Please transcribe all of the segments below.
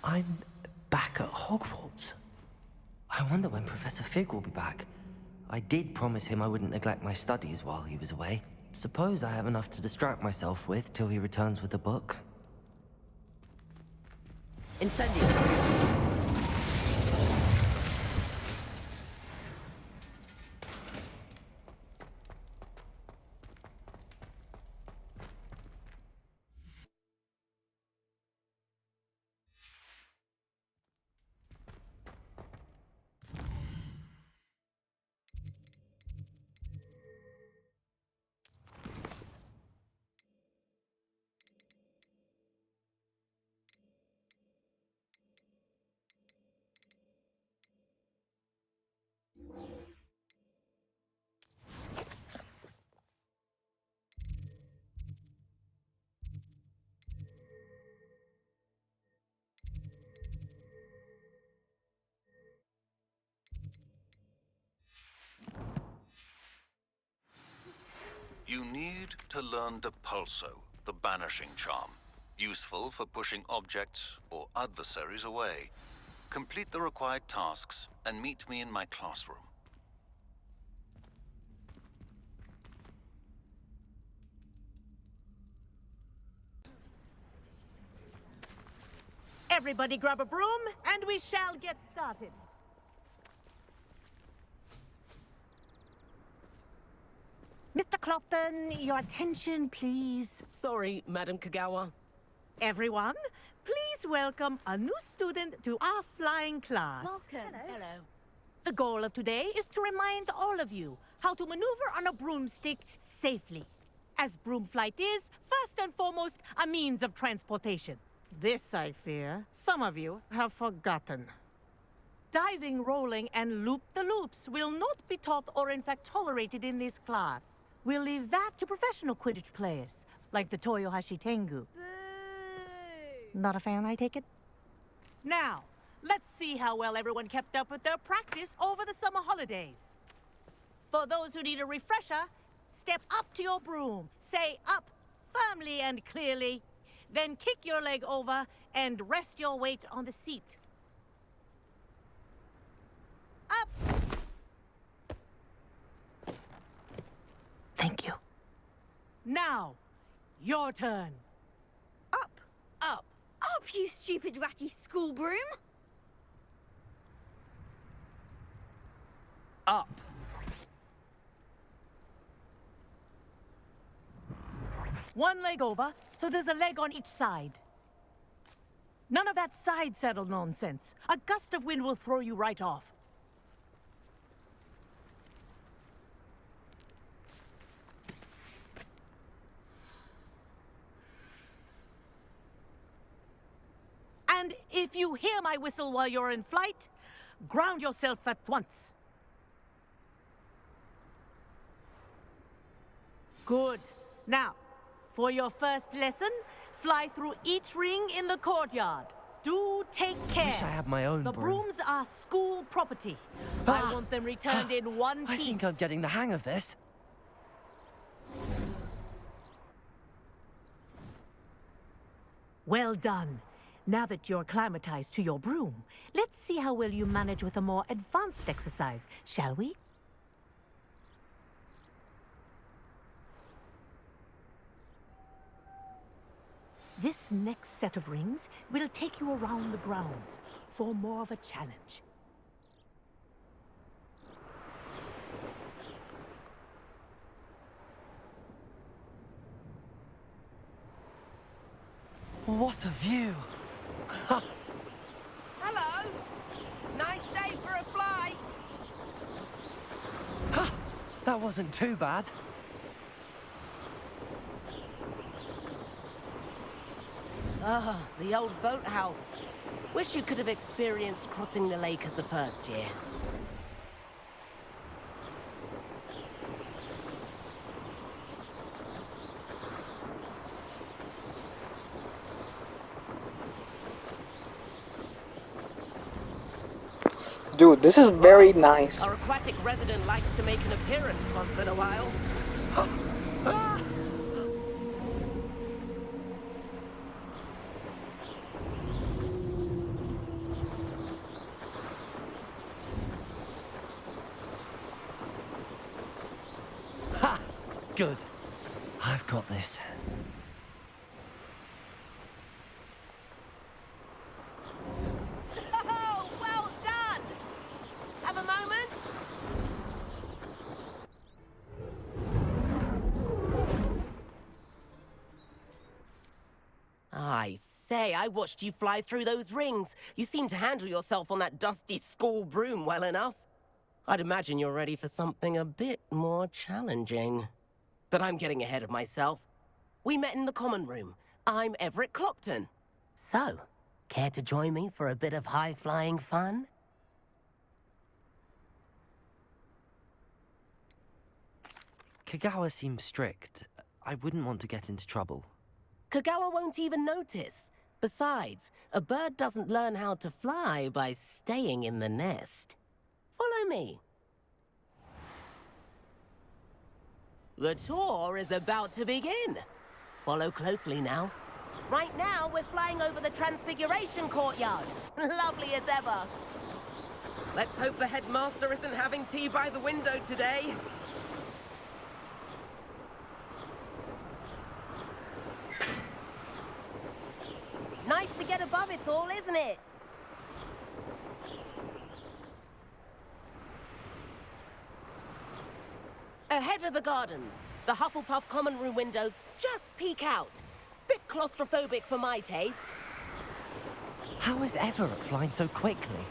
I'm back at Hogwarts. I wonder when Professor Fig will be back. I did promise him I wouldn't neglect my studies while he was away. Suppose I have enough to distract myself with till he returns with a book. Incendio! You need to learn Depulso, the banishing charm. Useful for pushing objects or adversaries away. Complete the required tasks and meet me in my classroom. Everybody grab a broom, and we shall get started. Mr. Clopton, your attention, please. Sorry, Madam Kagawa. Everyone, please welcome a new student to our flying class. Welcome. Hello. The goal of today is to remind all of you how to maneuver on a broomstick safely. As broom flight is, first and foremost, a means of transportation. This, I fear, some of you have forgotten. Diving, rolling, and loop-the-loops will not be taught or in fact tolerated in this class. We'll leave that to professional Quidditch players, like the Toyohashi Tengu. Boo! Not a fan, I take it? Now, let's see how well everyone kept up with their practice over the summer holidays. For those who need a refresher, step up to your broom, say up firmly and clearly, then kick your leg over and rest your weight on the seat. Up! Thank you. Now, your turn. Up! Up! Up, you stupid ratty school broom! Up! One leg over, so there's a leg on each side. None of that side saddle nonsense. A gust of wind will throw you right off. And if you hear my whistle while you're in flight, ground yourself at once. Good. Now, for your first lesson, fly through each ring in the courtyard. Do take care. Wish I had my own The broom. brooms are school property. Ah! I want them returned in one piece. I think I'm getting the hang of this. Well done. Now that you're acclimatized to your broom, let's see how well you manage with a more advanced exercise, shall we? This next set of rings will take you around the grounds for more of a challenge. What a view! Hello. Nice day for a flight. Ha! That wasn't too bad. Ah, the old boathouse. Wish you could have experienced crossing the lake as a first year. Dude, this is very nice. Our aquatic resident likes to make an appearance once in a while. Good. I've got this. Oh, well done! Have a moment? I say, I watched you fly through those rings. You seem to handle yourself on that dusty school broom well enough. I'd imagine you're ready for something a bit more challenging. But I'm getting ahead of myself. We met in the common room. I'm Everett Clopton. So, care to join me for a bit of high-flying fun? Kagawa seems strict. I wouldn't want to get into trouble. Kagawa won't even notice. Besides, a bird doesn't learn how to fly by staying in the nest. Follow me. The tour is about to begin. Follow closely now. Right now, we're flying over the Transfiguration Courtyard. Lovely as ever. Let's hope the headmaster isn't having tea by the window today. Nice to get above it all, isn't it? Ahead of the gardens, the Hufflepuff common room windows just peek out. Bit claustrophobic for my taste. How is Everett flying so quickly?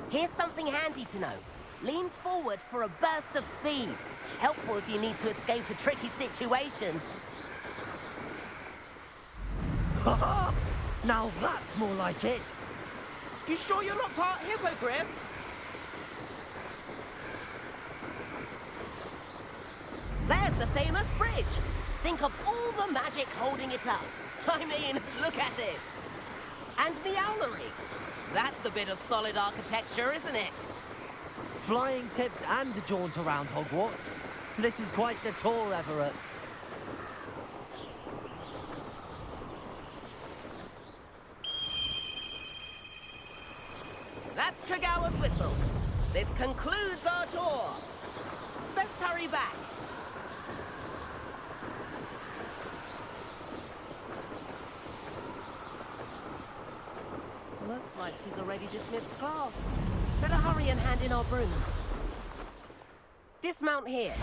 Here's something handy to know. Lean forward for a burst of speed. Helpful if you need to escape a tricky situation. Now that's more like it. You sure you're not part hippogriff? There's the famous bridge. Think of all the magic holding it up. I mean, look at it. And Meowlery. That's a bit of solid architecture, isn't it? Flying tips and a jaunt around Hogwarts. This is quite the tour, Everett. That's Kagawa's whistle. This concludes our tour. Best hurry back. Looks like she's already dismissed class. Better hurry and hand in our brooms. Dismount here.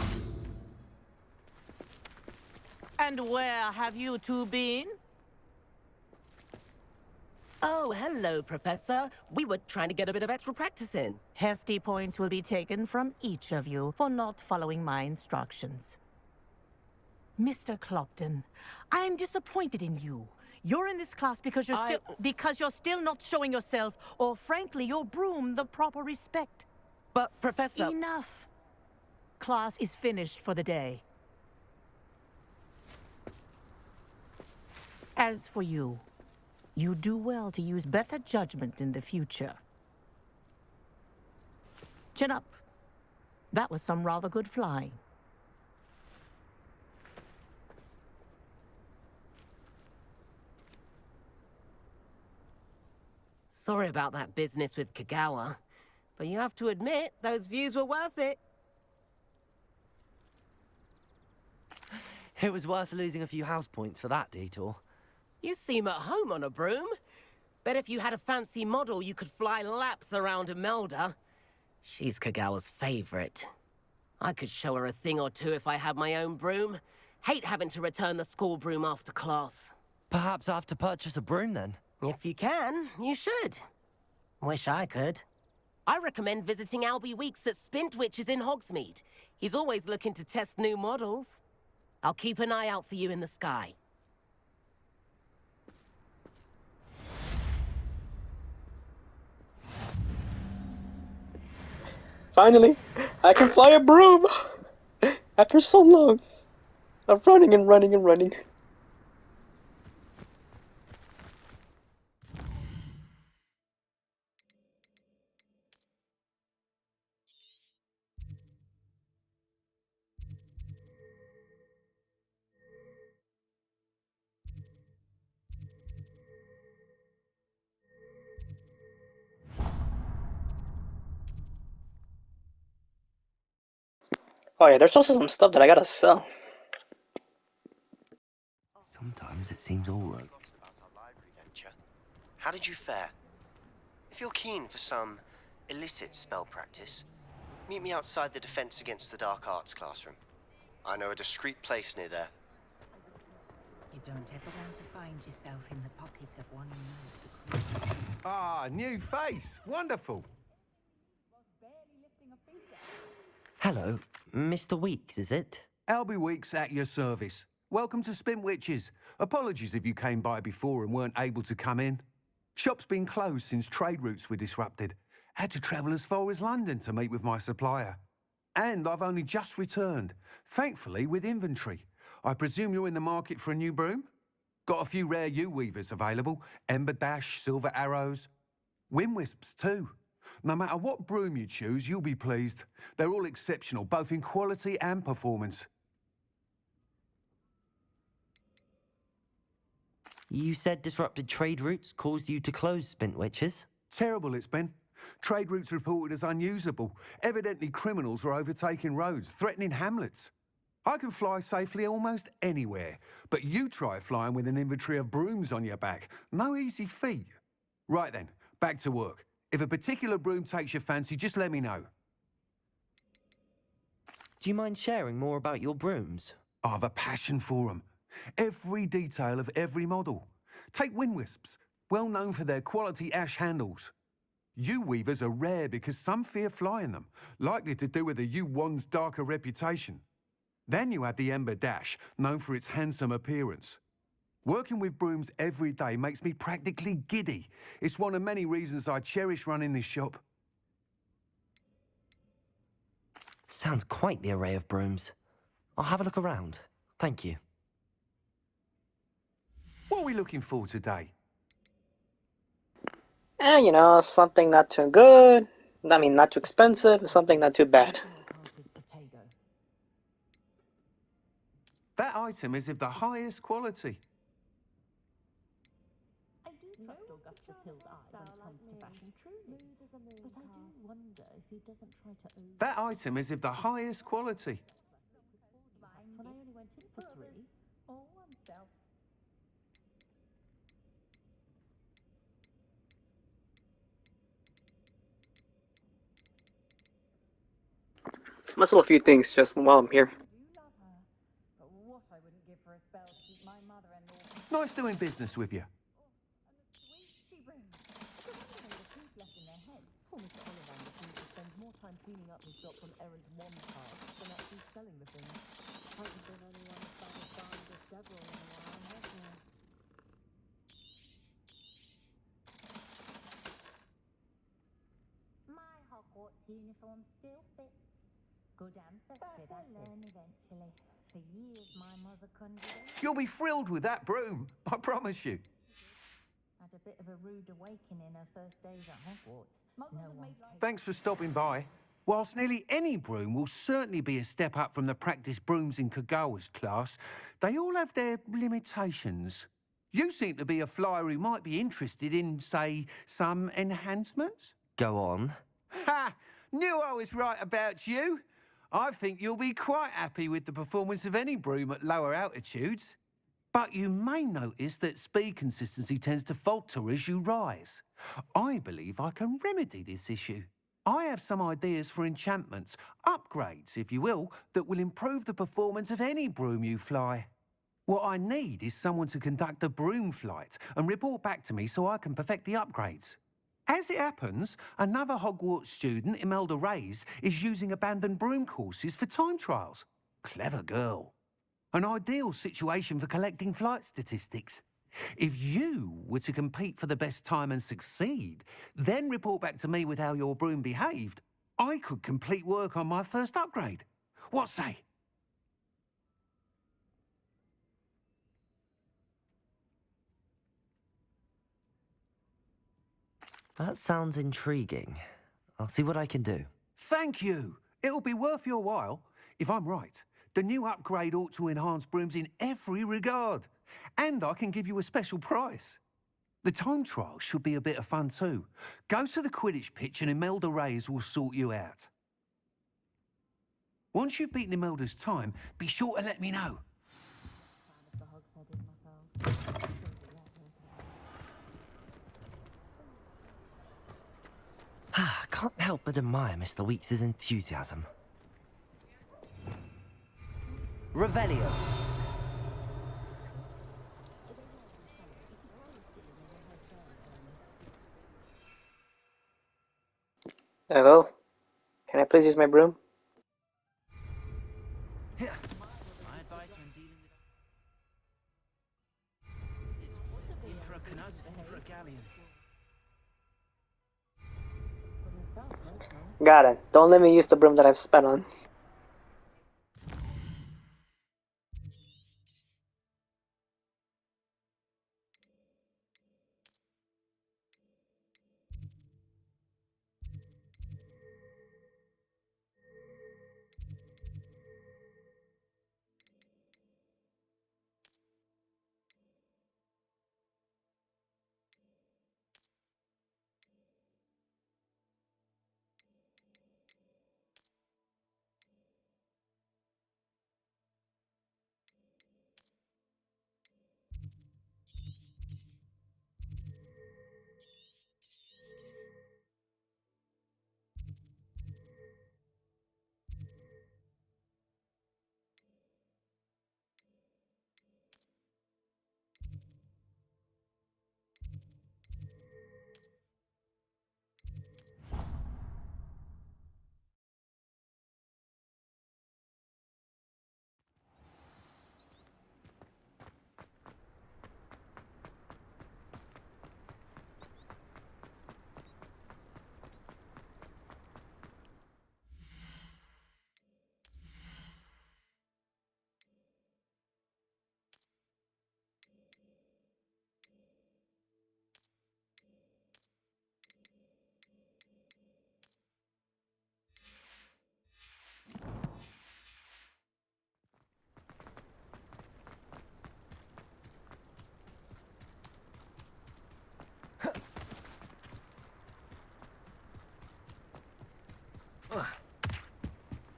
And where have you two been? Oh, hello, Professor. We were trying to get a bit of extra practice in. Hefty points will be taken from each of you for not following my instructions. Mr. Clopton, I'm disappointed in you. You're in this class because you're still not showing yourself, or frankly, your broom, the proper respect. But, Professor... Enough. Class is finished for the day. As for you, you do well to use better judgment in the future. Chin up. That was some rather good flying. Sorry about that business with Kagawa, but you have to admit, those views were worth it. It was worth losing a few house points for that detour. You seem at home on a broom. Bet if you had a fancy model, you could fly laps around Imelda. She's Kagawa's favorite. I could show her a thing or two if I had my own broom. Hate having to return the school broom after class. Perhaps I have to purchase a broom then. If you can, you should. Wish I could. I recommend visiting Albie Weeks at Spintwitches in Hogsmeade. He's always looking to test new models. I'll keep an eye out for you in the sky. Finally, I can fly a broom! After so long of running and running and running. Oh yeah, there's also some stuff that I gotta sell. Sometimes it seems all right. About our library venture. How did you fare? If you're keen for some illicit spell practice, meet me outside the Defense Against the Dark Arts classroom. I know a discreet place near there. You don't ever want to find yourself in the pocket of one you know. Ah, new face. Wonderful. Hello, Mr. Weeks, is it? Albie Weeks at your service. Welcome to Spintwitches. Apologies if you came by before and weren't able to come in. Shop's been closed since trade routes were disrupted. Had to travel as far as London to meet with my supplier. And I've only just returned, thankfully with inventory. I presume you're in the market for a new broom? Got a few rare U-weavers available. Ember Dash, Silver Arrows. Wind-wisps too. No matter what broom you choose, you'll be pleased. They're all exceptional, both in quality and performance. You said disrupted trade routes caused you to close Spintwitches? Terrible it's been. Trade routes reported as unusable. Evidently criminals were overtaking roads, threatening hamlets. I can fly safely almost anywhere, but you try flying with an inventory of brooms on your back. No easy feat. Right then, back to work. If a particular broom takes your fancy, just let me know. Do you mind sharing more about your brooms? I have a passion for them. Every detail of every model. Take Wind-wisps, well known for their quality ash handles. U-weavers are rare because some fear flying them, likely to do with the U-wand's darker reputation. Then you have the Ember Dash, known for its handsome appearance. Working with brooms every day makes me practically giddy. It's one of many reasons I cherish running this shop. Sounds quite the array of brooms. I'll have a look around. Thank you. What are we looking for today? And you know, something not too good. I mean, not too expensive. Something not too bad. That item is of the highest quality. I do trust Augustus Hill's eye when it comes to fashion, truly. But I do wonder if he doesn't try to That item is of the highest quality. when I only went in for 3, all oneself. Must sell a few things just while I'm here. But what I wouldn't give for a spell to keep my mother-in-law. Nice doing business with you. Poor Mr. Ollivander seems to spend more time cleaning up his shop from errant wand tasks than actually selling the things. Hasn't been anyone as satisfying as several in a while, has there? My Hogwarts uniform still fits. Good ancestry, but they'll learn eventually. For years, my mother couldn't do it. You'll be thrilled with that broom, I promise you. Had a bit of a rude awakening her first days at Hogwarts. No one Thanks for stopping by. Whilst nearly any broom will certainly be a step up from the practice brooms in Kagawa's class, they all have their limitations. You seem to be a flyer who might be interested in, say, some enhancements? Go on. Ha! Knew I was right about you. I think you'll be quite happy with the performance of any broom at lower altitudes. But you may notice that speed consistency tends to falter as you rise. I believe I can remedy this issue. I have some ideas for enchantments, upgrades, if you will, that will improve the performance of any broom you fly. What I need is someone to conduct a broom flight and report back to me so I can perfect the upgrades. As it happens, another Hogwarts student, Imelda Reyes, is using abandoned broom courses for time trials. Clever girl. An ideal situation for collecting flight statistics. If you were to compete for the best time and succeed, then report back to me with how your broom behaved, I could complete work on my first upgrade. What say? That sounds intriguing. I'll see what I can do. Thank you. It'll be worth your while. If I'm right, the new upgrade ought to enhance brooms in every regard. And I can give you a special price. The time trial should be a bit of fun too. Go to the Quidditch pitch and Imelda Reyes will sort you out. Once you've beaten Imelda's time, be sure to let me know. Can't help but admire Mr. Weeks' enthusiasm. Revelio. Hello? Can I please use my broom? My advice when dealing with in for a canoe, in for a galleon. Got it. Don't let me use the broom that I've spent on.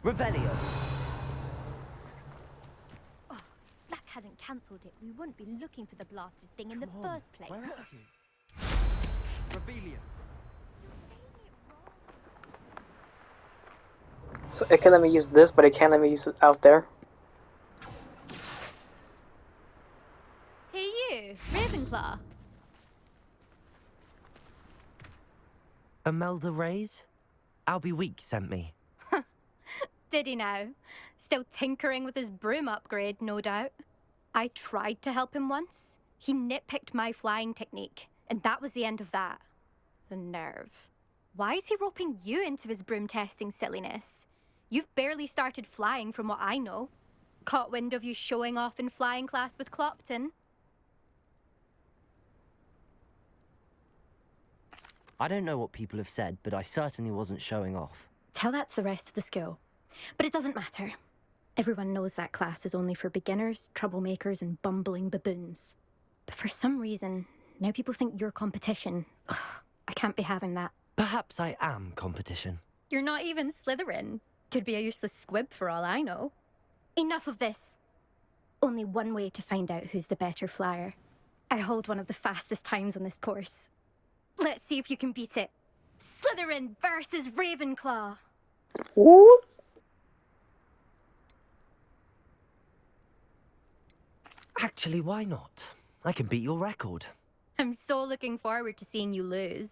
Revelio. Oh, Black hadn't cancelled it, we wouldn't be looking for the blasted thing in the first place. Where are you? Rebellious. So it can let me use this, but it can't let me use it out there. Hey you, Ravenclaw. Imelda Reyes? Albie Weeks sent me. Did he now? Still tinkering with his broom upgrade, no doubt. I tried to help him once. He nitpicked my flying technique, and that was the end of that. The nerve. Why is he roping you into his broom testing silliness? You've barely started flying from what I know. Caught wind of you showing off in flying class with Clopton. I don't know what people have said, but I certainly wasn't showing off. Tell that to the rest of the school. But it doesn't matter. Everyone knows that class is only for beginners, troublemakers, and bumbling baboons. But for some reason, now people think you're competition. I can't be having that. Perhaps I am competition. You're not even Slytherin. Could be a useless squib for all I know. Enough of this. Only one way to find out who's the better flyer. I hold one of the fastest times on this course. Let's see if you can beat it. Slytherin versus Ravenclaw. What? Actually, why not? I can beat your record. I'm so looking forward to seeing you lose.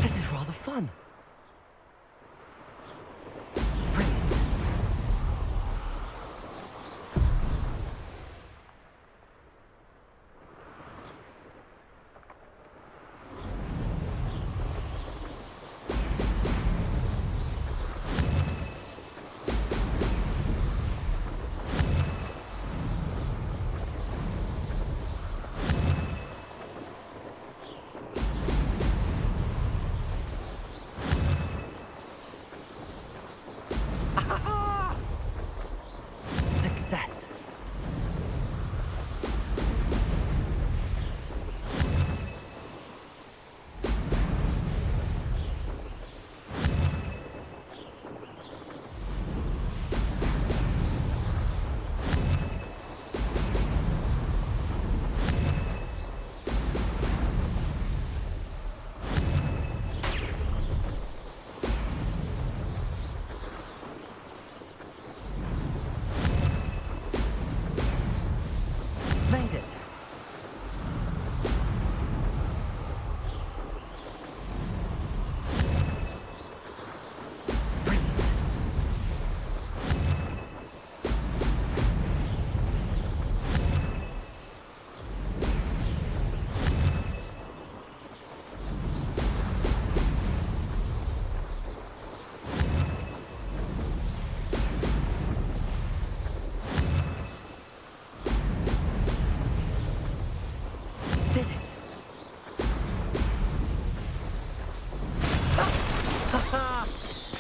This is rather fun.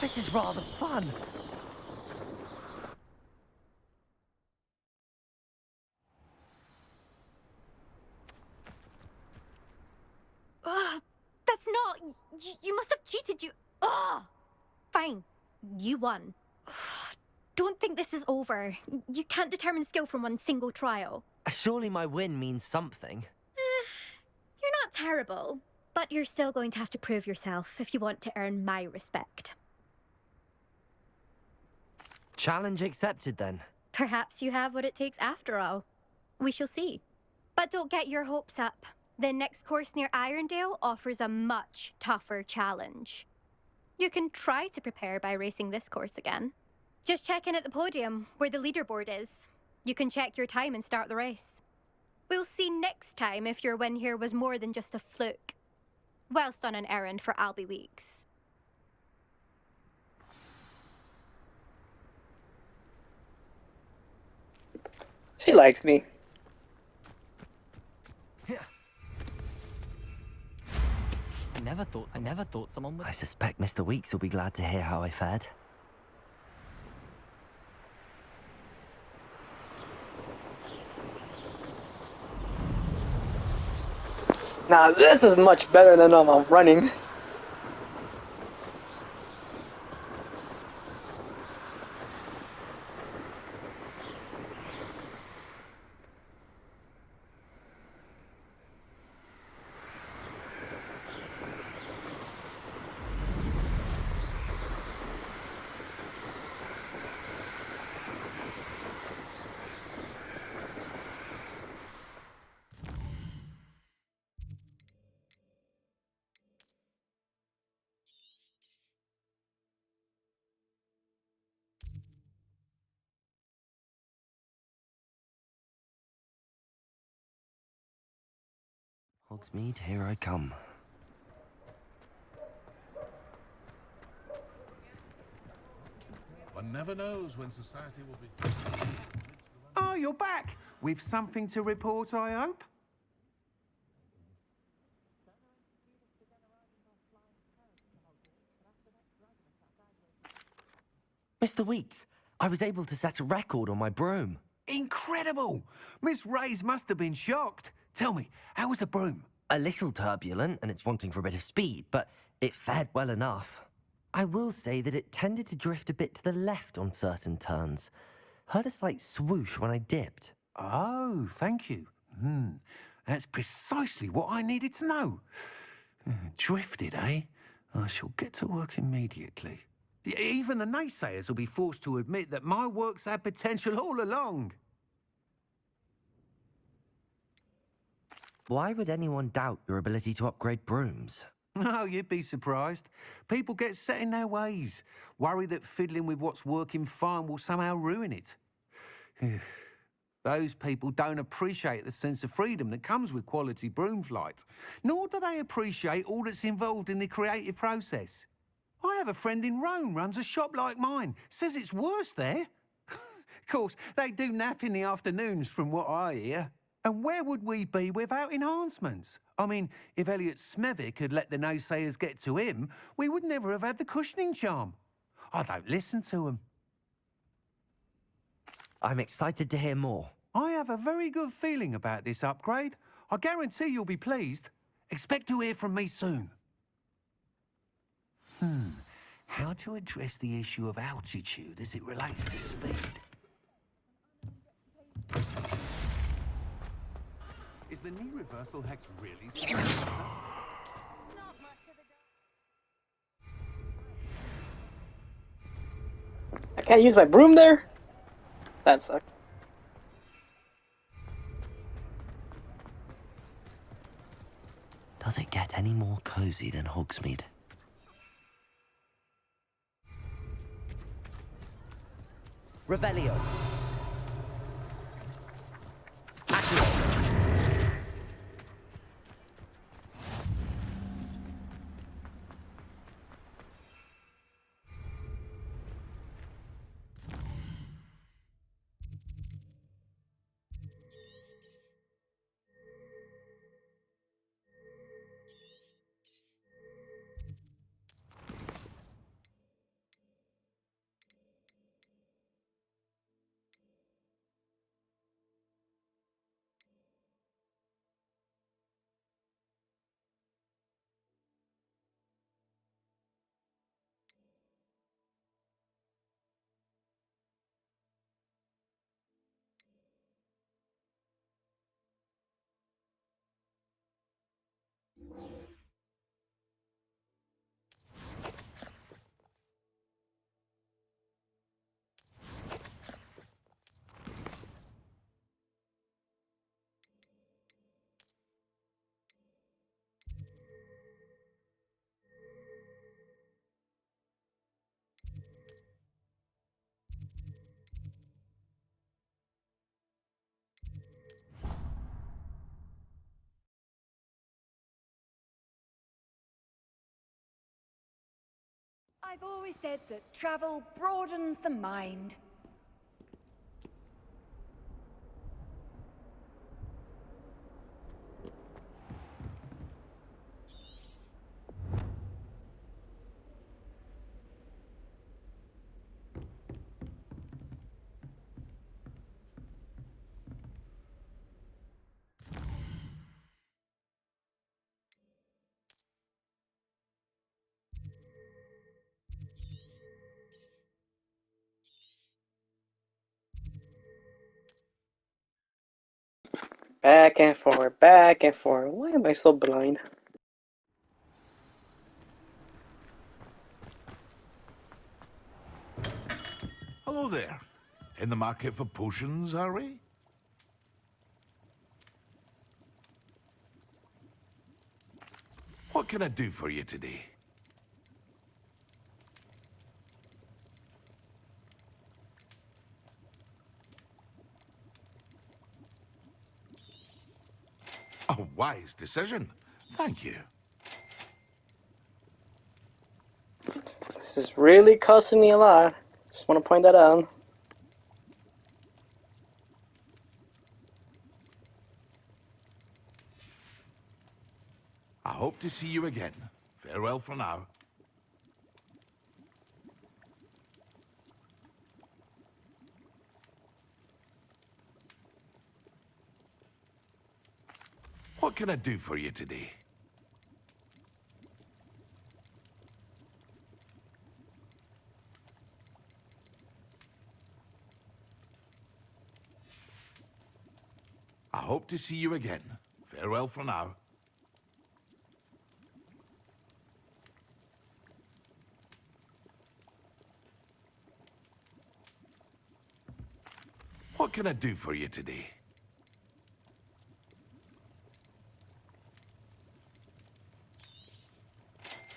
This is rather fun. That's not... You must have cheated, you... Ugh! Fine. You won. Don't think this is over. You can't determine skill from one single trial. Surely my win means something. You're not terrible, but you're still going to have to prove yourself if you want to earn my respect. Challenge accepted, then. Perhaps you have what it takes after all. We shall see. But don't get your hopes up. The next course near Irondale offers a much tougher challenge. You can try to prepare by racing this course again. Just check in at the podium, where the leaderboard is. You can check your time and start the race. We'll see next time if your win here was more than just a fluke. Whilst on an errand for Albie Weeks. She likes me. I never thought someone would... I suspect Mr. Weeks will be glad to hear how I fared. Now this is much better than normal running. Hogsmeade, here I come. One never knows when society will be... Oh, you're back! With something to report, I hope? Mr. Weeks, I was able to set a record on my broom. Incredible! Miss Reyes must have been shocked. Tell me, how was the broom? A little turbulent, and it's wanting for a bit of speed, but it fared well enough. I will say that it tended to drift a bit to the left on certain turns. Heard a slight swoosh when I dipped. Oh, thank you. That's precisely what I needed to know. Drifted, eh? I shall get to work immediately. Even the naysayers will be forced to admit that my work's had potential all along. Why would anyone doubt your ability to upgrade brooms? No, you'd be surprised. People get set in their ways, worry that fiddling with what's working fine will somehow ruin it. Those people don't appreciate the sense of freedom that comes with quality broom flight, nor do they appreciate all that's involved in the creative process. I have a friend in Rome runs a shop like mine, says it's worse there. Of course, they do nap in the afternoons from what I hear. And where would we be without enhancements? I mean, if Elliot Smethwick had let the naysayers get to him, we would never have had the cushioning charm. I don't listen to them. I'm excited to hear more. I have a very good feeling about this upgrade. I guarantee you'll be pleased. Expect to hear from me soon. How to address the issue of altitude as it relates to speed? Is the knee reversal hex really... I can't use my broom there? That sucks. Does it get any more cozy than Hogsmeade? Revelio. I've always said that travel broadens the mind. Back and forth, back and forth. Why am I so blind? Hello there. In the market for potions, are we? What can I do for you today? A wise decision. Thank you. This is really costing me a lot. Just want to point that out. I hope to see you again. Farewell for now. What can I do for you today? I hope to see you again. Farewell for now. What can I do for you today?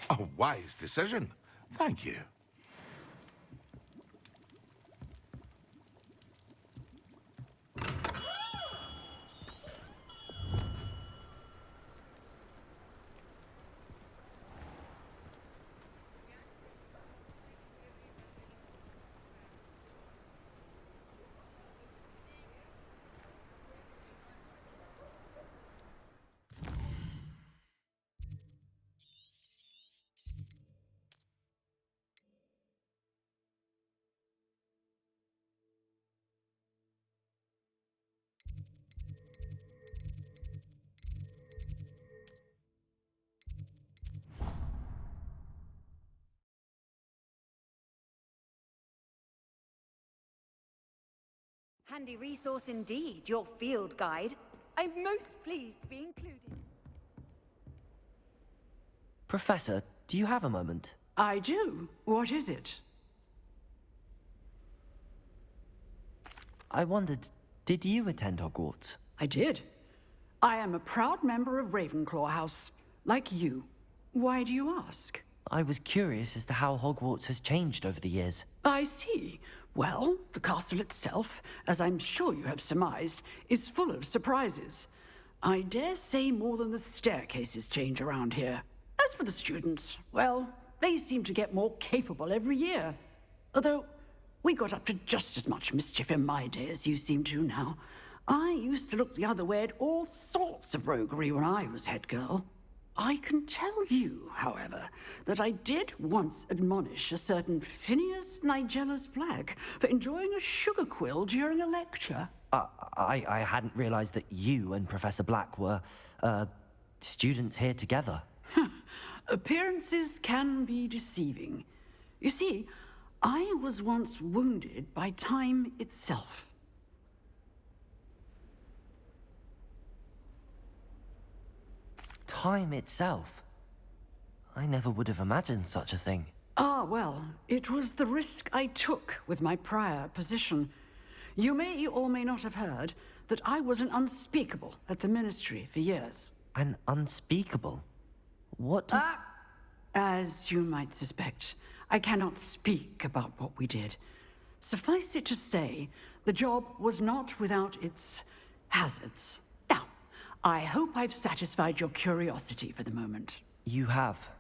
A wise decision. Thank you. Handy resource indeed, your field guide. I'm most pleased to be included. Professor, do you have a moment? I do. What is it? I wondered, did you attend Hogwarts? I did. I am a proud member of Ravenclaw House, like you. Why do you ask? I was curious as to how Hogwarts has changed over the years. I see. Well, the castle itself, as I'm sure you have surmised, is full of surprises. I dare say more than the staircases change around here. As for the students, well, they seem to get more capable every year. Although, we got up to just as much mischief in my day as you seem to now. I used to look the other way at all sorts of roguery when I was head girl. I can tell you, however, that I did once admonish a certain Phineas Nigellus Black for enjoying a sugar quill during a lecture. I hadn't realized that you and Professor Black were, students here together. Appearances can be deceiving. You see, I was once wounded by time itself. Time itself? I never would have imagined such a thing. Ah, well, it was the risk I took with my prior position. You may or may not have heard that I was an unspeakable at the Ministry for years. An unspeakable? What does... As you might suspect, I cannot speak about what we did. Suffice it to say, the job was not without its hazards. Now, I hope I've satisfied your curiosity for the moment. You have.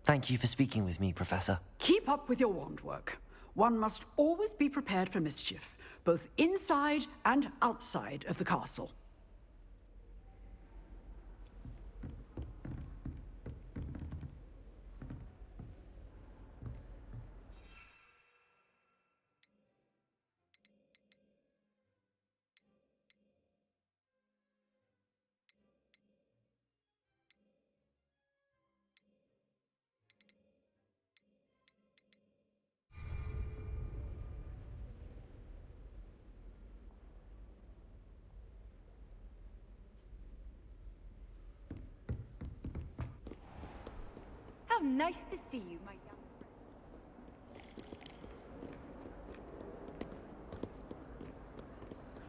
Thank you for speaking with me, Professor. Keep up with your wand work. One must always be prepared for mischief, both inside and outside of the castle. How nice to see you, my young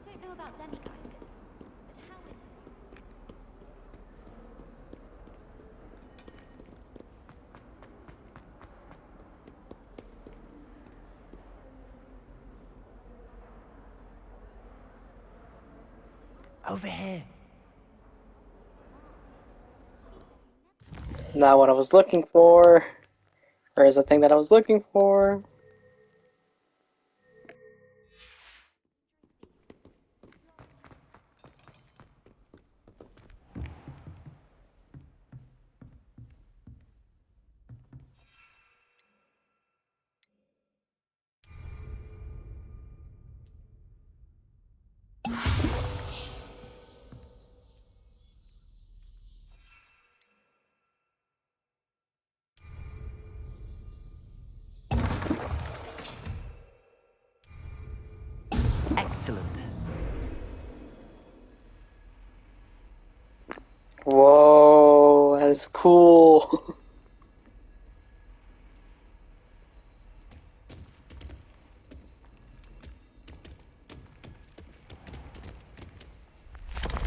I don't know about demiguises, but how in Over here. Not what I was looking for. Where's the thing that I was looking for? Excellent. Whoa, that is cool.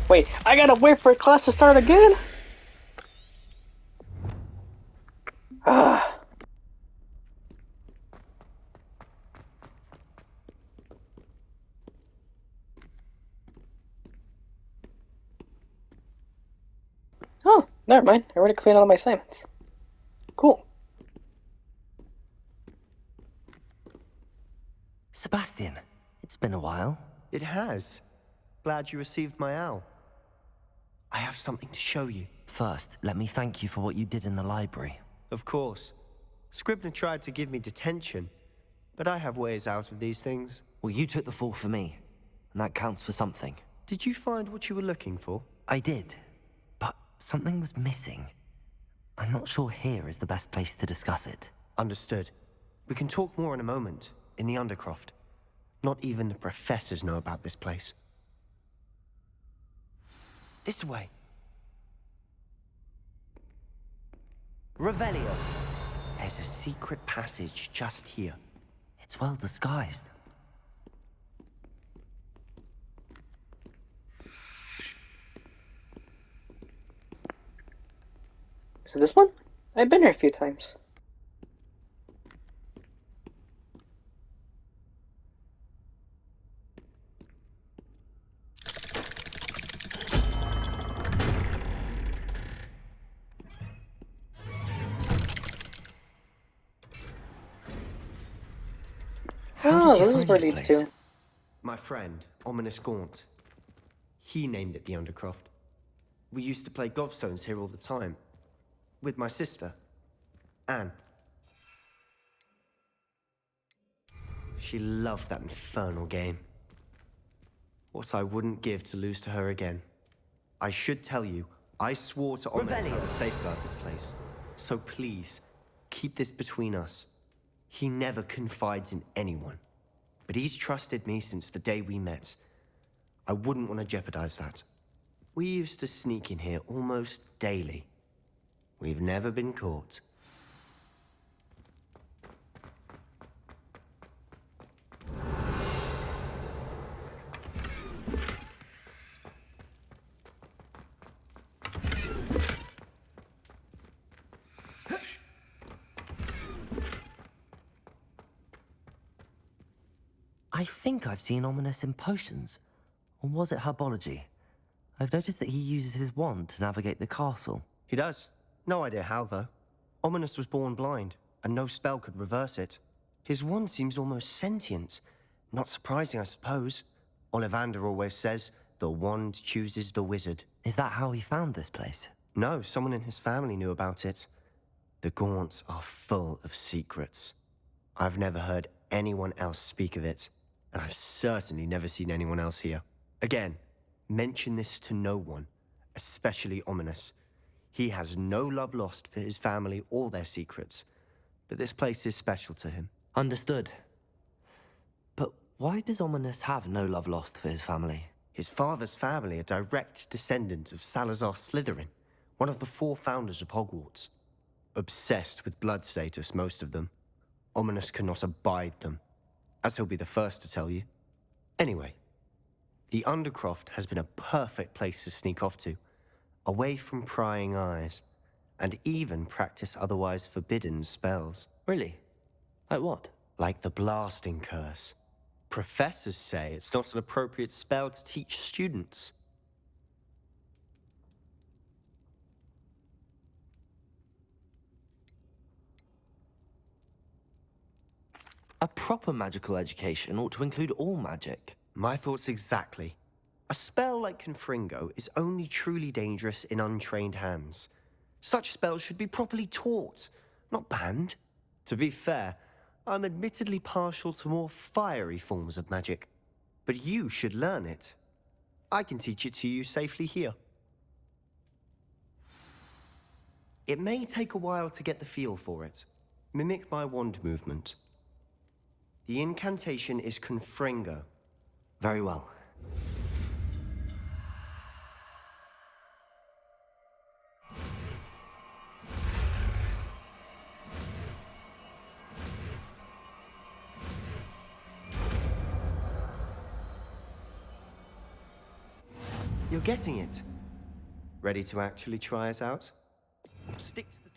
Wait, I gotta wait for class to start again? Ah. Oh, never mind. I already cleaned all my assignments. Cool. Sebastian, it's been a while. It has. Glad you received my owl. I have something to show you. First, let me thank you for what you did in the library. Of course. Scribner tried to give me detention, but I have ways out of these things. Well, you took the fall for me, and that counts for something. Did you find what you were looking for? I did, but something was missing. I'm not sure here is the best place to discuss it. Understood. We can talk more in a moment, in the Undercroft. Not even the professors know about this place. This way. Revelio. There's a secret passage just here. It's well disguised. Is it this one? I've been here a few times. How did you this is find where it this leads place? to. My friend, Ominous Gaunt. He named it the Undercroft. We used to play gobstones here all the time. With my sister, Anne. She loved that infernal game. What I wouldn't give to lose to her again. I should tell you, I swore to Ominous I would safeguard this place. So please, keep this between us. He never confides in anyone. But he's trusted me since the day we met. I wouldn't want to jeopardize that. We used to sneak in here almost daily. We've never been caught. I think I've seen Ominous in potions. Or was it herbology? I've noticed that he uses his wand to navigate the castle. He does. No idea how, though. Ominous was born blind, and no spell could reverse it. His wand seems almost sentient. Not surprising, I suppose. Ollivander always says, the wand chooses the wizard. Is that how he found this place? No, someone in his family knew about it. The Gaunts are full of secrets. I've never heard anyone else speak of it, and I've certainly never seen anyone else here. Again, mention this to no one, especially Ominous. He has no love lost for his family or their secrets, but this place is special to him. Understood. But why does Ominous have no love lost for his family? His father's family are direct descendants of Salazar Slytherin, one of the 4 founders of Hogwarts. Obsessed with blood status, most of them. Ominous cannot abide them, as he'll be the first to tell you. Anyway, the Undercroft has been a perfect place to sneak off to, away from prying eyes, and even practice otherwise forbidden spells. Really? Like what? Like the blasting curse. Professors say it's not an appropriate spell to teach students. A proper magical education ought to include all magic. My thoughts exactly. A spell like Confringo is only truly dangerous in untrained hands. Such spells should be properly taught, not banned. To be fair, I'm admittedly partial to more fiery forms of magic. But you should learn it. I can teach it to you safely here. It may take a while to get the feel for it. Mimic my wand movement. The incantation is Confringo. Very well. You're getting it. Ready to actually try it out? Stick to the...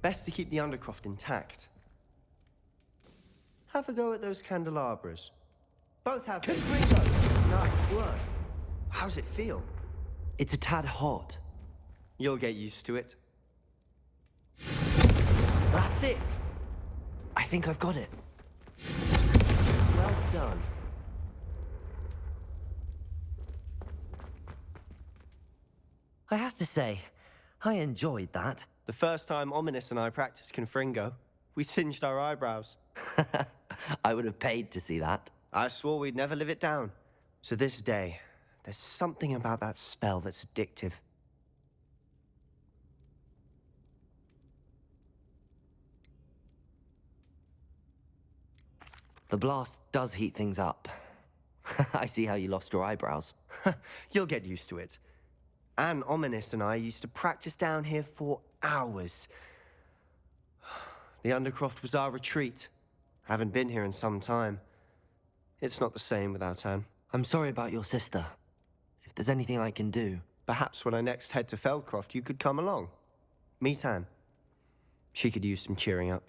Best to keep the Undercroft intact. Have a go at those candelabras. Both have... Nice work. How's it feel? It's a tad hot. You'll get used to it. That's it. I think I've got it. Well done. I have to say, I enjoyed that. The first time Ominous and I practiced Confringo, we singed our eyebrows. I would have paid to see that. I swore we'd never live it down. To this day, there's something about that spell that's addictive. The blast does heat things up. I see how you lost your eyebrows. You'll get used to it. Anne, Ominous, and I used to practice down here for hours. The Undercroft was our retreat. Haven't been here in some time. It's not the same without Anne. I'm sorry about your sister. If there's anything I can do... Perhaps when I next head to Feldcroft, you could come along. Meet Anne. She could use some cheering up.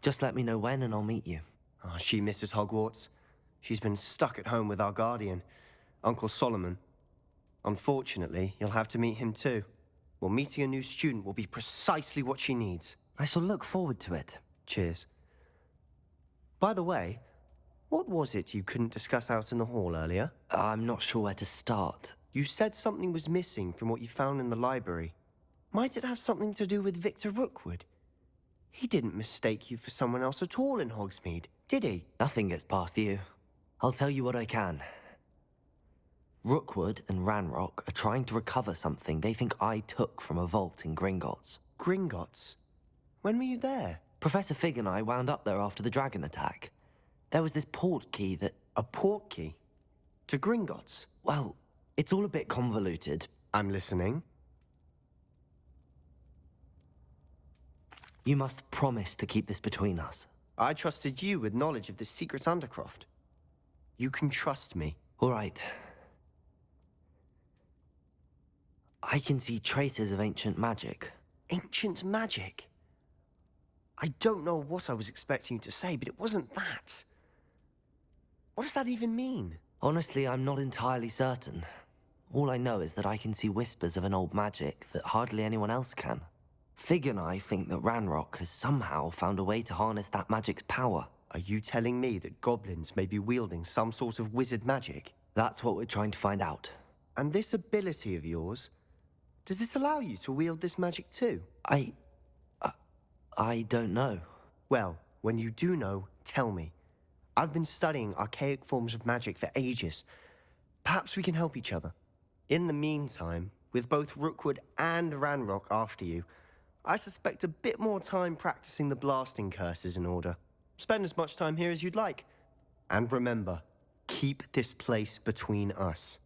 Just let me know when and I'll meet you. Oh, she misses Hogwarts. She's been stuck at home with our guardian, Uncle Solomon. Unfortunately, you'll have to meet him too. Well, meeting a new student will be precisely what she needs. I shall look forward to it. Cheers. By the way, what was it you couldn't discuss out in the hall earlier? I'm not sure where to start. You said something was missing from what you found in the library. Might it have something to do with Victor Rookwood? He didn't mistake you for someone else at all in Hogsmeade, did he? Nothing gets past you. I'll tell you what I can. Rookwood and Ranrock are trying to recover something they think I took from a vault in Gringotts. Gringotts? When were you there? Professor Fig and I wound up there after the dragon attack. There was this port key that... A port key? To Gringotts? Well, it's all a bit convoluted. I'm listening. You must promise to keep this between us. I trusted you with knowledge of the secret Undercroft. You can trust me. All right. I can see traces of ancient magic. Ancient magic? I don't know what I was expecting you to say, but it wasn't that. What does that even mean? Honestly, I'm not entirely certain. All I know is that I can see whispers of an old magic that hardly anyone else can. Fig and I think that Ranrock has somehow found a way to harness that magic's power. Are you telling me that goblins may be wielding some sort of wizard magic? That's what we're trying to find out. And this ability of yours, does it allow you to wield this magic too? I don't know. Well, when you do know, tell me. I've been studying archaic forms of magic for ages. Perhaps we can help each other. In the meantime, with both Rookwood and Ranrock after you, I suspect a bit more time practicing the blasting curse is in order. Spend as much time here as you'd like. And remember, keep this place between us.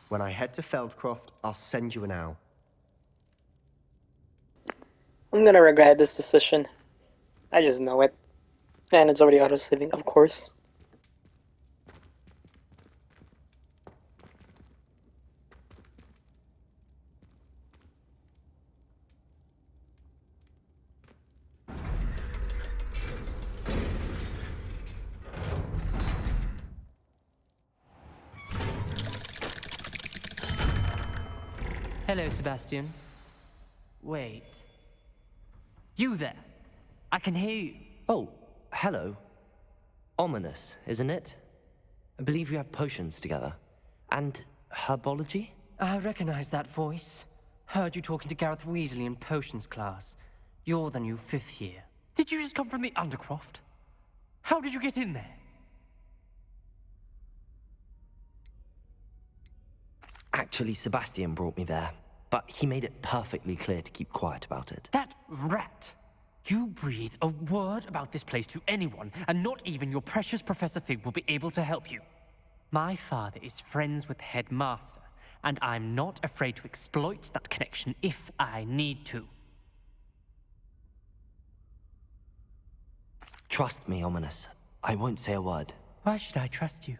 When I head to Feldcroft, I'll send you an owl. I'm gonna regret this decision. I just know it. And it's already out of saving, of course. Hello, Sebastian. Wait. You there? I can hear you. Oh, hello. Ominous, isn't it? I believe you have potions together. And herbology? I recognize that voice. Heard you talking to Gareth Weasley in potions class. You're the new 5th year. Did you just come from the Undercroft? How did you get in there? Actually, Sebastian brought me there, but he made it perfectly clear to keep quiet about it. That rat! You breathe a word about this place to anyone, and not even your precious Professor Fig will be able to help you. My father is friends with the headmaster, and I'm not afraid to exploit that connection if I need to. Trust me, Ominous. I won't say a word. Why should I trust you?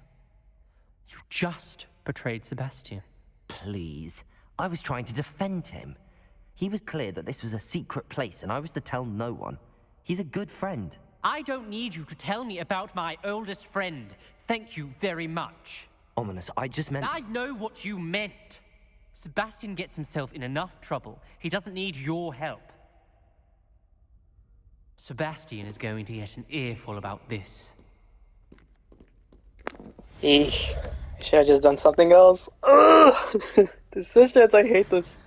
You just betrayed Sebastian. Please. I was trying to defend him. He was clear that this was a secret place, and I was to tell no one. He's a good friend. I don't need you to tell me about my oldest friend. Thank you very much. Ominous, I just meant... I know what you meant. Sebastian gets himself in enough trouble. He doesn't need your help. Sebastian is going to get an earful about this. Eesh. I should have just done something else. Ugh! Decisions, I hate this.